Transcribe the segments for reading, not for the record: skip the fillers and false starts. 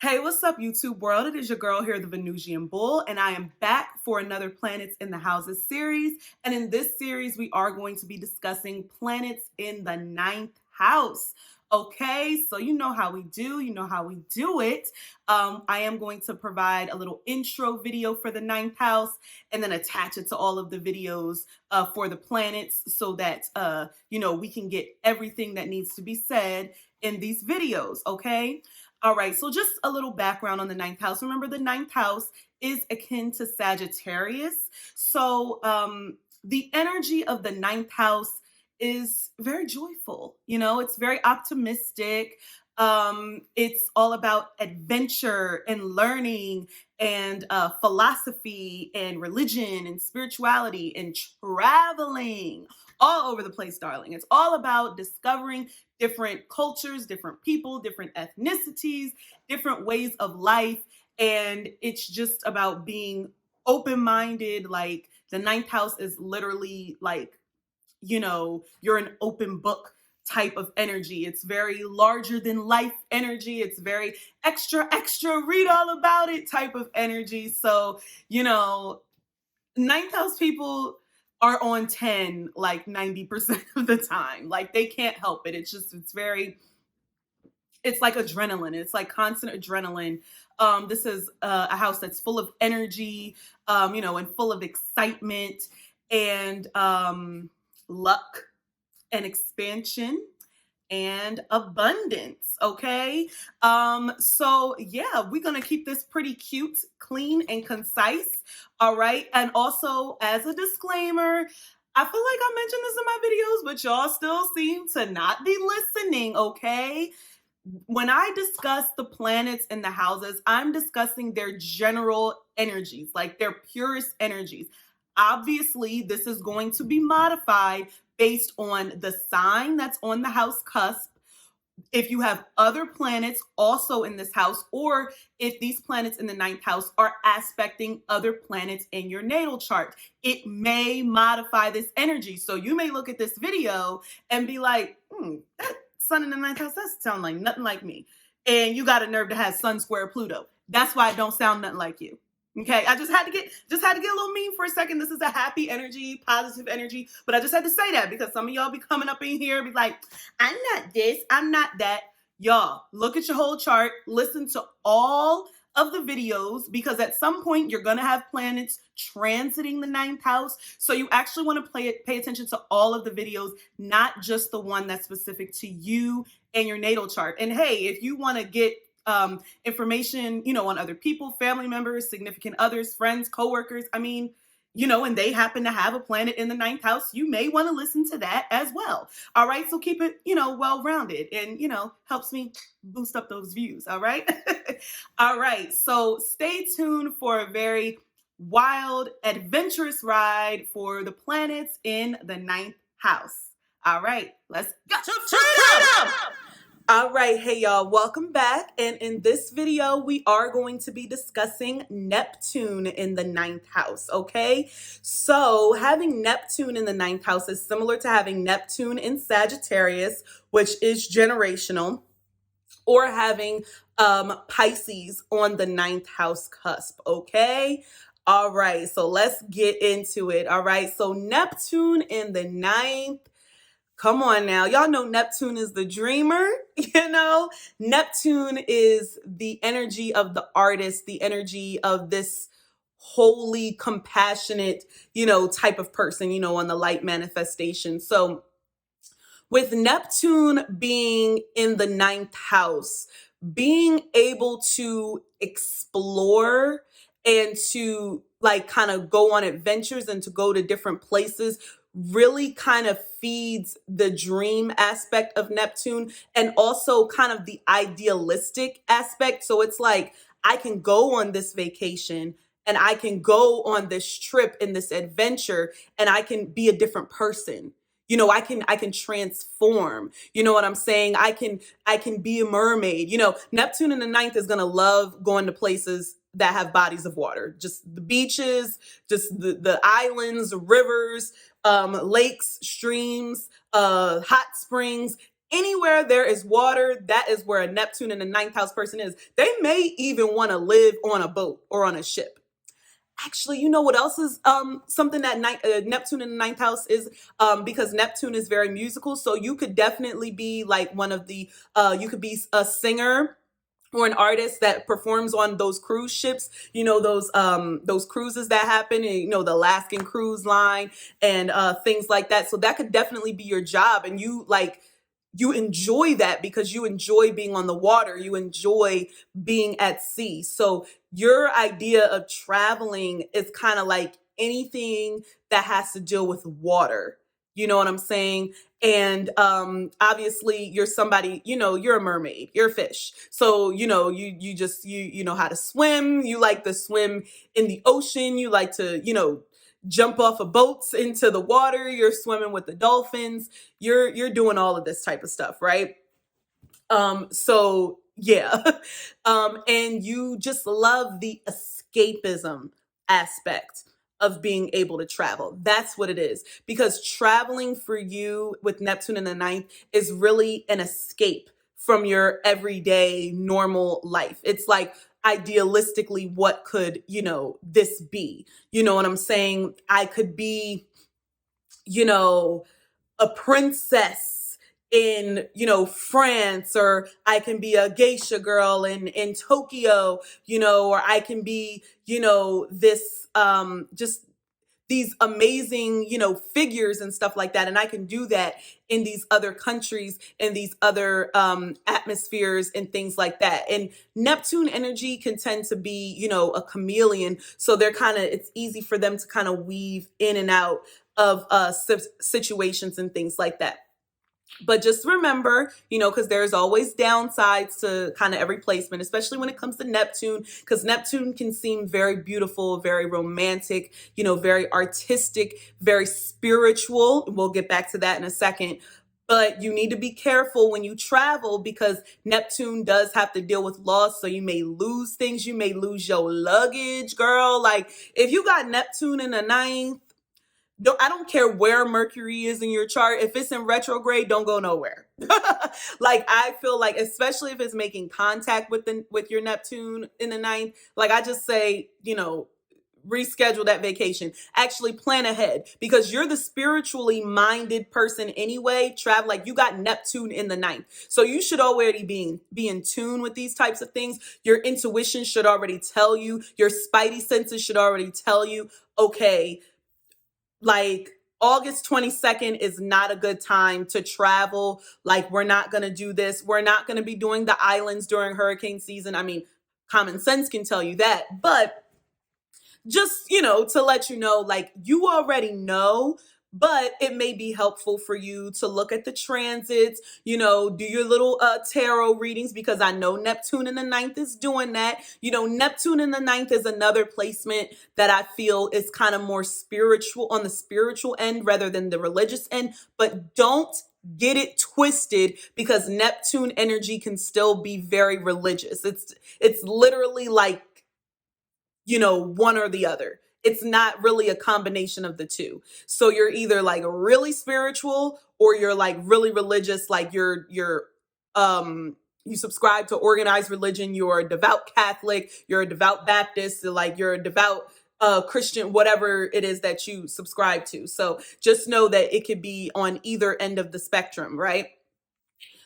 Hey, what's up, YouTube world? It is your girl here, the Venusian Bull, and I am back for another Planets in the Houses series. And in this series, we are going to be discussing planets in the ninth house. Okay, so you know how we do, it. I am going to provide a little intro video for the ninth house and then attach it to all of the videos for the planets so that, we can get everything that needs to be said in these videos, okay? All right, so just a little background on the ninth house. Remember, the ninth house is akin to Sagittarius. So the energy of the ninth house is very joyful. It's very optimistic. It's all about adventure and learning and philosophy and religion and spirituality and traveling all over the place, darling. It's all about discovering different cultures, different people, different ethnicities, different ways of life. And it's just about being open-minded. Like the ninth house is literally like, you're an open book type of energy. It's very larger than life energy. It's very extra, extra, read all about it type of energy. So, ninth house people are on 10 like 90% of the time. Like they can't help it. It's like adrenaline. It's like constant adrenaline. This is a house that's full of energy, and full of excitement and luck and expansion and abundance. Okay. So yeah, we're gonna keep this pretty cute, clean, and concise. All right. And also, as a disclaimer, I feel like I mentioned this in my videos, but y'all still seem to not be listening. Okay. When I discuss the planets and the houses, I'm discussing their general energies, like their purest energies. Obviously, this is going to be modified based on the sign that's on the house cusp. If you have other planets also in this house, or if these planets in the ninth house are aspecting other planets in your natal chart, it may modify this energy. So you may look at this video and be like, that sun in the ninth house, that sounds like nothing like me. And you got a nerve to have sun square Pluto. That's why it don't sound nothing like you. Okay, I just had to get a little mean for a second. This is a happy energy, positive energy, but I just had to say that because some of y'all be coming up in here and be like, I'm not this, I'm not that. Y'all, look at your whole chart, listen to all of the videos, because at some point you're gonna have planets transiting the ninth house. So you actually want to pay attention to all of the videos, not just the one that's specific to you and your natal chart. And hey, if you want to get information, on other people, family members, significant others, friends, coworkers, and they happen to have a planet in the ninth house, you may want to listen to that as well. All right. So keep it, well-rounded and, helps me boost up those views. All right. All right. So stay tuned for a very wild, adventurous ride for the planets in the ninth house. All right. Let's go. Freedom! All right, hey y'all, welcome back. And in this video, we are going to be discussing Neptune in the ninth house, okay? So having Neptune in the ninth house is similar to having Neptune in Sagittarius, which is generational, or having Pisces on the ninth house cusp, okay? All right, so let's get into it, all right? So Neptune in the ninth. Come on now. Y'all know Neptune is the dreamer, Neptune is the energy of the artist, the energy of this holy, compassionate, type of person, on the light manifestation. So with Neptune being in the ninth house, being able to explore and to like kind of go on adventures and to go to different places really kind of feeds the dream aspect of Neptune and also kind of the idealistic aspect. So it's like, I can go on this vacation and I can go on this trip and this adventure and I can be a different person. I can transform. You know what I'm saying? I can be a mermaid. Neptune in the ninth is going to love going to places that have bodies of water, just the beaches, just the islands, rivers, lakes, streams, hot springs, Anywhere there is water, that is where a Neptune in the ninth house person is. They may even want to live on a boat or on a ship. Actually, you know what else is something that Neptune in the ninth house is, because Neptune is very musical. So you could definitely be like one of the you could be a singer or an artist that performs on those cruise ships, you know, those cruises that happen, and, you know, the Alaskan cruise line and things like that. So that could definitely be your job, and you enjoy that because you enjoy being on the water, you enjoy being at sea. So your idea of traveling is kind of like anything that has to deal with water. You know what I'm saying? And obviously you're somebody, you know, you're a mermaid, you're a fish. So, you know, you just you know how to swim, you like to swim in the ocean, you like to, you know, jump off of boats into the water, you're swimming with the dolphins, you're doing all of this type of stuff, right? So yeah. And you just love the escapism aspect of being able to travel. That's what it is. Because traveling for you with Neptune in the ninth is really an escape from your everyday normal life. It's like idealistically, what could, you know, this be? You know what I'm saying? I could be, you know, a princess in, you know, France, or I can be a geisha girl in Tokyo, you know, or I can be, you know, this just these amazing, you know, figures and stuff like that. And I can do that in these other countries and these other atmospheres and things like that. And Neptune energy can tend to be, you know, a chameleon. So they're kind of, it's easy for them to kind of weave in and out of situations and things like that. But just remember, you know, because there's always downsides to kind of every placement, especially when it comes to Neptune, because Neptune can seem very beautiful, very romantic, you know, very artistic, very spiritual. We'll get back to that in a second. But you need to be careful when you travel because Neptune does have to deal with loss. So you may lose things. You may lose your luggage, girl. Like if you got Neptune in the ninth, I don't care where Mercury is in your chart. If it's in retrograde, don't go nowhere. Like I feel like, especially if it's making contact with your Neptune in the ninth, like I just say, you know, reschedule that vacation. Actually plan ahead because you're the spiritually minded person anyway. Travel, like you got Neptune in the ninth. So you should already be in tune with these types of things. Your intuition should already tell you, your spidey senses should already tell you, okay, like August 22nd is not a good time to travel. Like we're not going to do this. We're not going to be doing the islands during hurricane season. I mean, common sense can tell you that, but just, you know, to let you know, like you already know, but it may be helpful for you to look at the transits, you know, do your little tarot readings because I know Neptune in the ninth is doing that. You know, Neptune in the ninth is another placement that I feel is kind of more spiritual, on the spiritual end rather than the religious end, but don't get it twisted because Neptune energy can still be very religious. It's literally like, you know, one or the other. It's not really a combination of the two. So you're either like really spiritual or you're like really religious, like you subscribe to organized religion, you're a devout Catholic, you're a devout Baptist, like you're a devout Christian, whatever it is that you subscribe to. So just know that it could be on either end of the spectrum, right?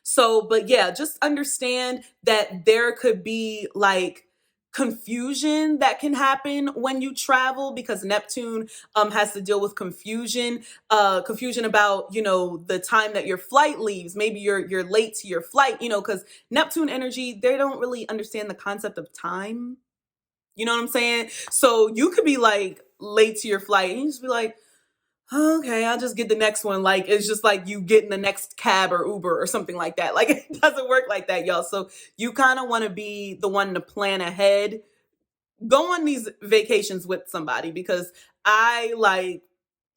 So, but yeah, just understand that there could be like confusion that can happen when you travel because Neptune has to deal with confusion about, you know, the time that your flight leaves. Maybe you're late to your flight, you know, because Neptune energy, they don't really understand the concept of time. You know what I'm saying? So you could be like late to your flight and you just be like, okay, I'll just get the next one. Like, it's just like you getting the next cab or Uber or something like that. Like, it doesn't work like that, y'all. So you kind of want to be the one to plan ahead. Go on these vacations with somebody because I like,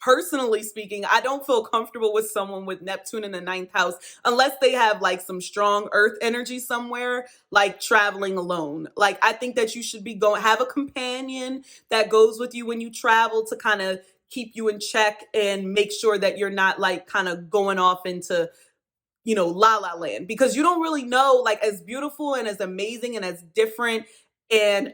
personally speaking, I don't feel comfortable with someone with Neptune in the ninth house unless they have like some strong earth energy somewhere, like traveling alone. Like, I think that you should be going, have a companion that goes with you when you travel to kind of keep you in check and make sure that you're not like kind of going off into, La La Land, because you don't really know, like, as beautiful and as amazing and as different and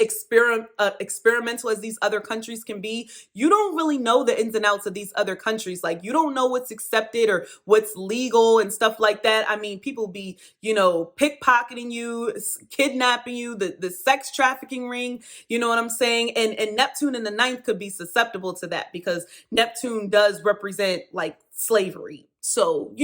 experimental as these other countries can be, you don't really know the ins and outs of these other countries. Like, you don't know what's accepted or what's legal and stuff like that. I mean, people be, pickpocketing you, kidnapping you, the sex trafficking ring, you know what I'm saying? And Neptune in the ninth could be susceptible to that, because Neptune does represent like slavery. So,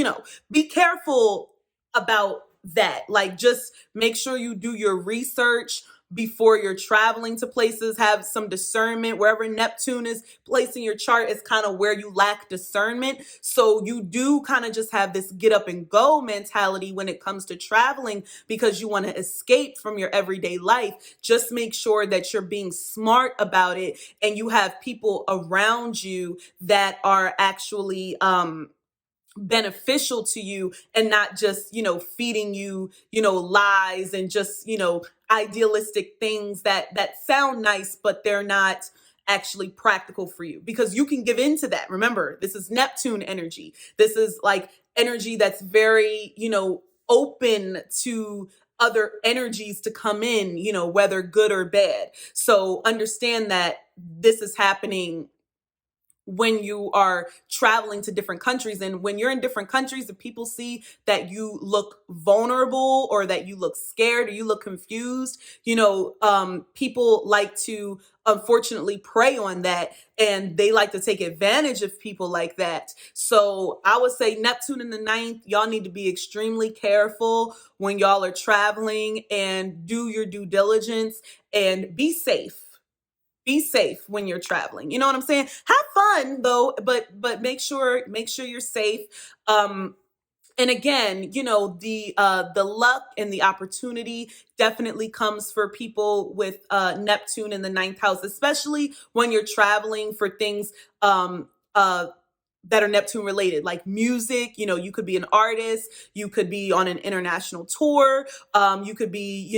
be careful about that. Like, just make sure you do your research before you're traveling to places. Have some discernment. Wherever Neptune is placed in your chart is kind of where you lack discernment. So you do kind of just have this get up and go mentality when it comes to traveling, because you want to escape from your everyday life. Just make sure that you're being smart about it, and you have people around you that are actually beneficial to you, and not just feeding you lies and just idealistic things that sound nice, but they're not actually practical for you, because you can give into that. Remember, this is Neptune energy. This is like energy that's very open to other energies to come in, whether good or bad. So understand that this is happening when you are traveling to different countries. And when you're in different countries, if people see that you look vulnerable, or that you look scared, or you look confused, people like to unfortunately prey on that, and they like to take advantage of people like that. So I would say Neptune in the ninth, y'all need to be extremely careful when y'all are traveling, and do your due diligence and be safe. Be safe when you're traveling. You know what I'm saying? Have fun though, but make sure you're safe. And again, the luck and the opportunity definitely comes for people with Neptune in the ninth house, especially when you're traveling for things that are Neptune related, like music. You could be an artist, you could be on an international tour, you could be,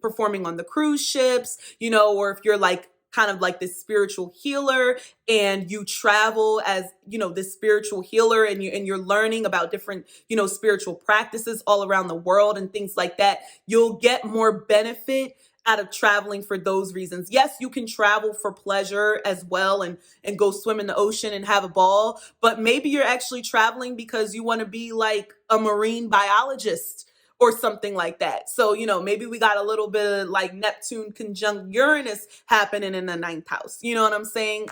performing on the cruise ships, or if you're like kind of like this spiritual healer, and you travel as, this spiritual healer, and you're learning about different, spiritual practices all around the world and things like that. You'll get more benefit out of traveling for those reasons. Yes, you can travel for pleasure as well, and go swim in the ocean and have a ball, but maybe you're actually traveling because you want to be like a marine biologist or something like that. So, maybe we got a little bit of like Neptune conjunct Uranus happening in the ninth house. You know what I'm saying?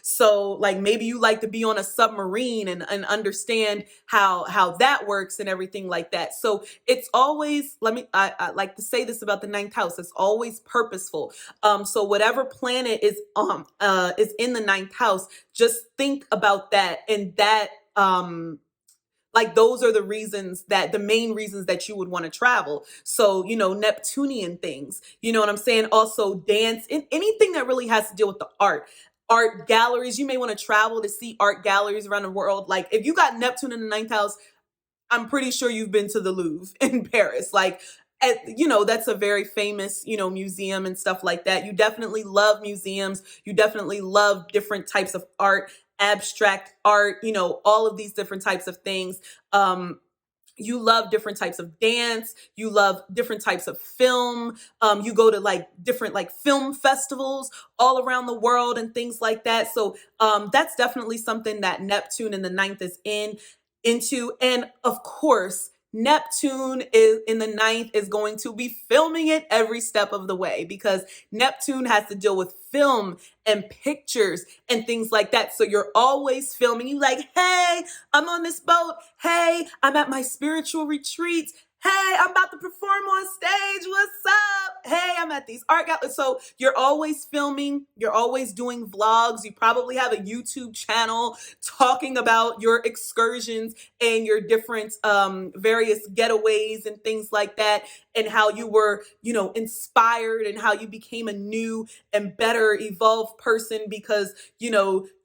So like maybe you like to be on a submarine, and understand how that works and everything like that. So it's always, I like to say this about the ninth house, it's always purposeful. So whatever planet is in the ninth house, just think about that, and that like those are the main reasons that you would want to travel. So, Neptunian things, you know what I'm saying? Also dance, and anything that really has to deal with the art galleries. You may want to travel to see art galleries around the world. Like, if you got Neptune in the ninth house, I'm pretty sure you've been to the Louvre in Paris. Like, that's a very famous, museum and stuff like that. You definitely love museums. You definitely love different types of art, abstract art, all of these different types of things. You love different types of dance. You love different types of film. You go to like different like film festivals all around the world and things like that. So that's definitely something that Neptune in the ninth is into. And of course, Neptune is in the ninth is going to be filming it every step of the way, because Neptune has to deal with film and pictures and things like that. So you're always filming. You like, hey, I'm on this boat. Hey, I'm at my spiritual retreat. Hey, I'm about to perform on stage. What's up? Hey, I'm at these art galleries. So you're always filming. You're always doing vlogs. You probably have a YouTube channel talking about your excursions and your different various getaways and things like that, and how you were, inspired, and how you became a new and better evolved person because,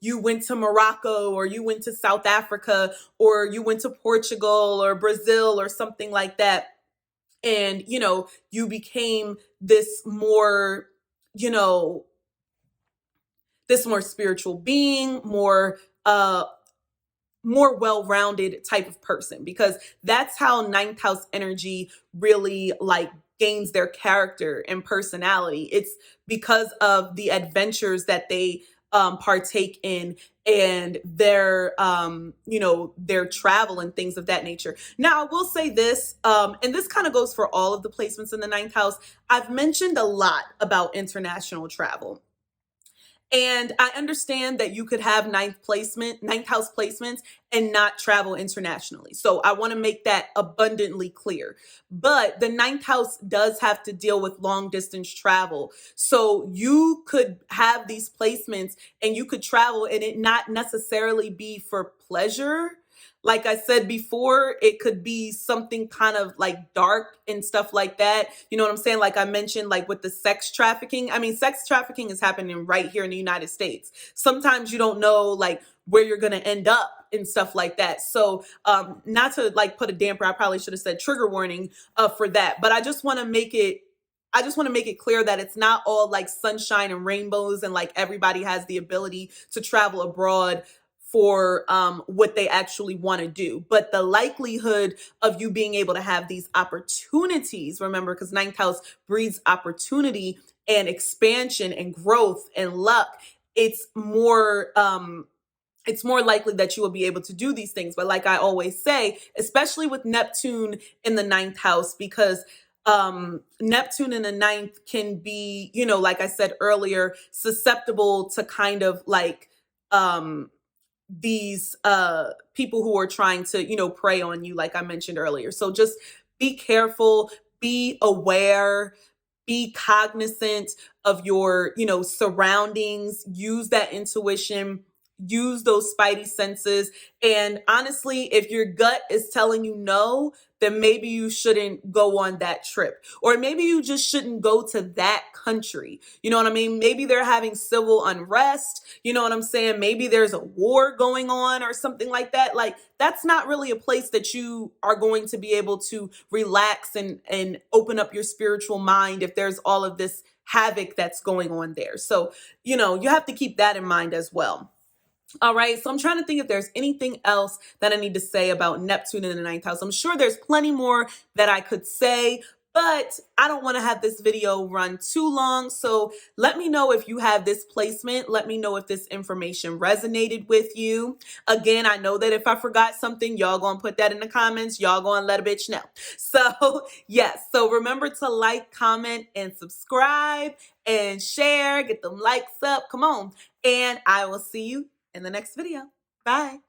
you went to Morocco, or you went to South Africa, or you went to Portugal or Brazil or something like that. And, you became this more, this more spiritual being, more more well-rounded type of person, because that's how ninth house energy really like gains their character and personality. It's because of the adventures that they partake in, and their their travel and things of that nature. Now I will say this, and this kind of goes for all of the placements in the ninth house. I've mentioned a lot about international travel, and I understand that you could have ninth house placements and not travel internationally. So I want to make that abundantly clear. But the ninth house does have to deal with long distance travel. So you could have these placements and you could travel and it not necessarily be for pleasure. Like I said before, it could be something kind of like dark and stuff like that. You know what I'm saying? Like I mentioned, like with the sex trafficking. I mean, sex trafficking is happening right here in the United States. Sometimes you don't know like where you're going to end up and stuff like that. So not to like put a damper, I probably should have said trigger warning for that. But I just want to make it clear that it's not all like sunshine and rainbows and like everybody has the ability to travel abroad for what they actually want to do. But the likelihood of you being able to have these opportunities, remember, because ninth house breeds opportunity and expansion and growth and luck, it's more likely that you will be able to do these things. But like I always say, especially with Neptune in the ninth house, because Neptune in the ninth can be, like I said earlier, susceptible to kind of like these people who are trying to prey on you, like I mentioned earlier. So just be careful, be aware, be cognizant of your surroundings, use that intuition, use those spidey senses. And honestly, if your gut is telling you no, then maybe you shouldn't go on that trip, or maybe you just shouldn't go to that country. You know what I mean? Maybe they're having civil unrest. You know what I'm saying? Maybe there's a war going on or something like that. Like that's not really a place that you are going to be able to relax and open up your spiritual mind if there's all of this havoc that's going on there. So, you have to keep that in mind as well. All right, so I'm trying to think if there's anything else that I need to say about Neptune in the ninth house. I'm sure there's plenty more that I could say, but I don't want to have this video run too long. So let me know if you have this placement. Let me know if this information resonated with you. Again, I know that if I forgot something, y'all gonna put that in the comments. Y'all gonna let a bitch know. So yes, so remember to like, comment, and subscribe, and share. Get them likes up. Come on. And I will see you in the next video. Bye.